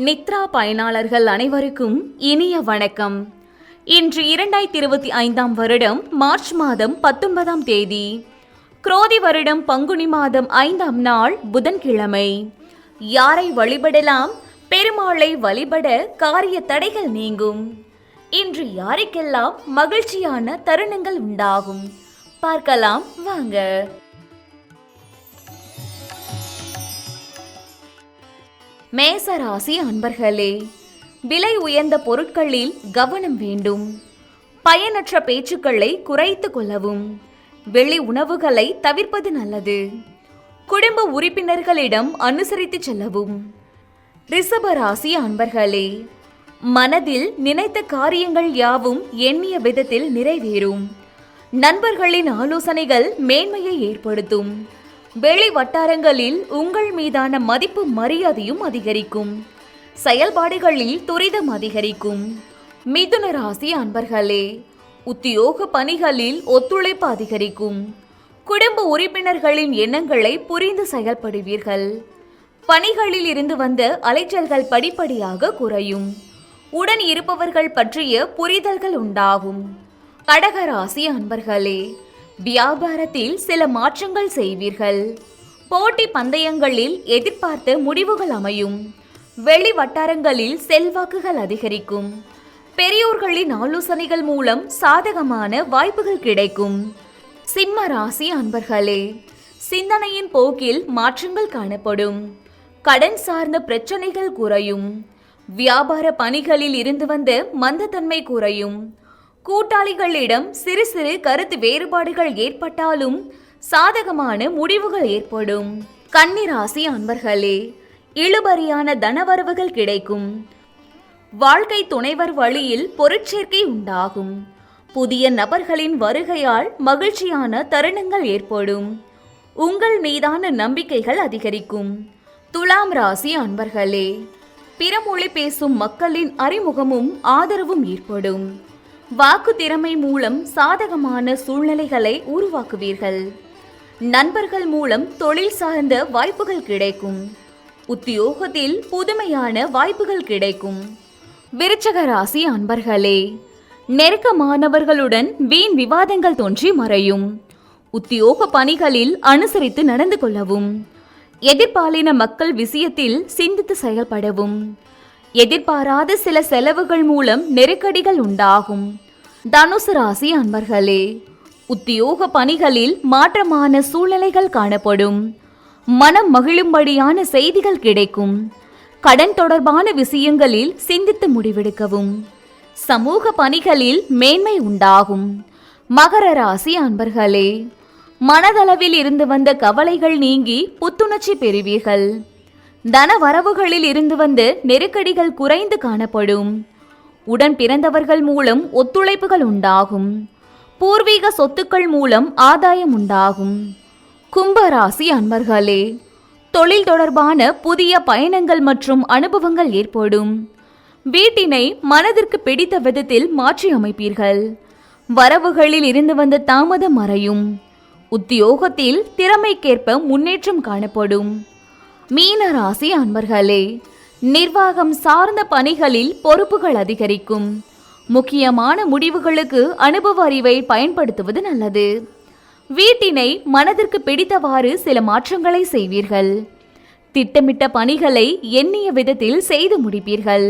நித்ரா பயனாளர்கள் அனைவருக்கும் இனிய வணக்கம். இன்று 2025 வருடம் மார்ச் மாதம் 19 தேதி, குரோதி வருடம் பங்குனி மாதம் 5ஆம் நாள் புதன்கிழமை. யாரை வழிபடலாம்? பெருமாளை வழிபட காரிய தடைகள் நீங்கும். இன்று யாருக்கெல்லாம் மகிழ்ச்சியான தருணங்கள் உண்டாகும் பார்க்கலாம் வாங்க. மேசராசி அன்பர்களே, விலை உயர்ந்த பொருட்களில் கவனம் வேண்டும். பயனற்ற பேச்சுக்களை குறைத்து கொள்ளவும். வெளி உணவுகளை தவிர்ப்பது நல்லது. குடும்ப உறுப்பினர்களிடம் அனுசரித்து செல்லவும். ரிஷபராசி அன்பர்களே, மனதில் நினைத்த காரியங்கள் யாவும் எண்ணிய விதத்தில் நிறைவேறும். நண்பர்களின் ஆலோசனைகள் மேன்மையை ஏற்படுத்தும். வெளி வட்டாரங்களில் உங்கள் மீதான மதிப்பு மரியாதையும் அதிகரிக்கும். செயல்பாடுகளில் துரிதம் அதிகரிக்கும். மிதுன ராசி அன்பர்களே, உத்தியோக பணிகளில் ஒத்துழைப்பு அதிகரிக்கும். குடும்ப உறுப்பினர்களின் எண்ணங்களை புரிந்து செயல்படுவீர்கள். பணிகளில் இருந்து வந்த அலைச்சல்கள் படிப்படியாக குறையும். உடன் இருப்பவர்கள் பற்றிய புரிதல்கள் உண்டாகும். கடகராசி அன்பர்களே, வியாபாரத்தில் சில மாற்றங்கள் செய்வீர்கள். போட்டி பந்தயங்களில் எதிர்பார்த்த முடிவுகள் அமையும். வெளி வட்டாரங்களில் செல்வாக்குகள் அதிகரிக்கும். பெரியோர்களின் ஆலோசனைகள் மூலம் சாதகமான வாய்ப்புகள் கிடைக்கும். சிம்ம ராசி அன்பர்களே, சிந்தனையின் போக்கில் மாற்றங்கள் காணப்படும். கடன் சார்ந்த பிரச்சனைகள் குறையும். வியாபார பணிகளில் இருந்து வந்த மந்தத்தன்மை குறையும். கூட்டாளிகளிடம் சிறு சிறு கருத்து வேறுபாடுகள் ஏற்பட்டாலும் சாதகமான முடிவுகள் ஏற்படும். கன்னிராசி அன்பர்களே, இழுபறியான தனவரவுகள் கிடைக்கும். வாழ்க்கை துணைவர் வழியில் பொருட்சேர்க்கை உண்டாகும். புதிய நபர்களின் வருகையால் மகிழ்ச்சியான தருணங்கள் ஏற்படும். உங்கள் மீதான நம்பிக்கைகள் அதிகரிக்கும். துலாம் ராசி அன்பர்களே, பிறமொழி பேசும் மக்களின் அறிமுகமும் ஆதரவும் ஏற்படும். வாக்கு திறமை மூலம் சாதகமான சூழ்நிலைகளை உருவாக்குவீர்கள். நண்பர்கள் மூலம் தொழில் சார்ந்த வாய்ப்புகள் கிடைக்கும். உத்தியோகத்தில் புதுமையான வாய்ப்புகள் கிடைக்கும். விருச்சக ராசி அன்பர்களே, நெருக்கமானவர்களுடன் வீண் விவாதங்கள் தோன்றி மறையும். உத்தியோக பணிகளில் அனுசரித்து நடந்து கொள்ளவும். எதிர்பாலின மக்கள் விஷயத்தில் சிந்தித்து செயல்படவும். எதிர்பாராத சில செலவுகள் மூலம் நெருக்கடிகள் உண்டாகும். தனுசு ராசி அன்பர்களே, உத்தியோக பணிகளில் மாற்றமான சூழ்நிலைகள் காணப்படும். மனம் மகிழும்படியான செய்திகள் கிடைக்கும். கடன் தொடர்பான விஷயங்களில் சிந்தித்து முடிவெடுக்கவும். சமூக பணிகளில் மேன்மை உண்டாகும். மகர ராசி அன்பர்களே, மனதளவில் இருந்து வந்த கவலைகள் நீங்கி புத்துணர்ச்சி பெறுவீர்கள். தன வரவுகளில் இருந்து வந்த நெருக்கடிகள் குறைந்து காணப்படும். உடன் பிறந்தவர்கள் மூலம் ஒத்துழைப்புகள் உண்டாகும். பூர்வீக சொத்துக்கள் மூலம் ஆதாயம் உண்டாகும். கும்பராசி அன்பர்களே, தொழில் தொடர்பான புதிய பயணங்கள் மற்றும் அனுபவங்கள் ஏற்படும். வீட்டினை மனதிற்கு பிடித்த விதத்தில் மாற்றி அமைப்பீர்கள். வரவுகளில் இருந்து வந்த தாமதம் மறையும். உத்தியோகத்தில் திறமைக்கேற்ப முன்னேற்றம் காணப்படும். மீன ராசி அன்பர்களே, நிர்வாகம் சார்ந்த பணிகளில் பொறுப்புகள் அதிகரிக்கும். முக்கியமான முடிவுகளுக்கு அனுபவ அறிவை பயன்படுத்துவது நல்லது. வீட்டினை மனதிற்கு பிடித்தவாறு சில மாற்றங்களை செய்வீர்கள். திட்டமிட்ட பணிகளை எண்ணிய விதத்தில் செய்து முடிப்பீர்கள்.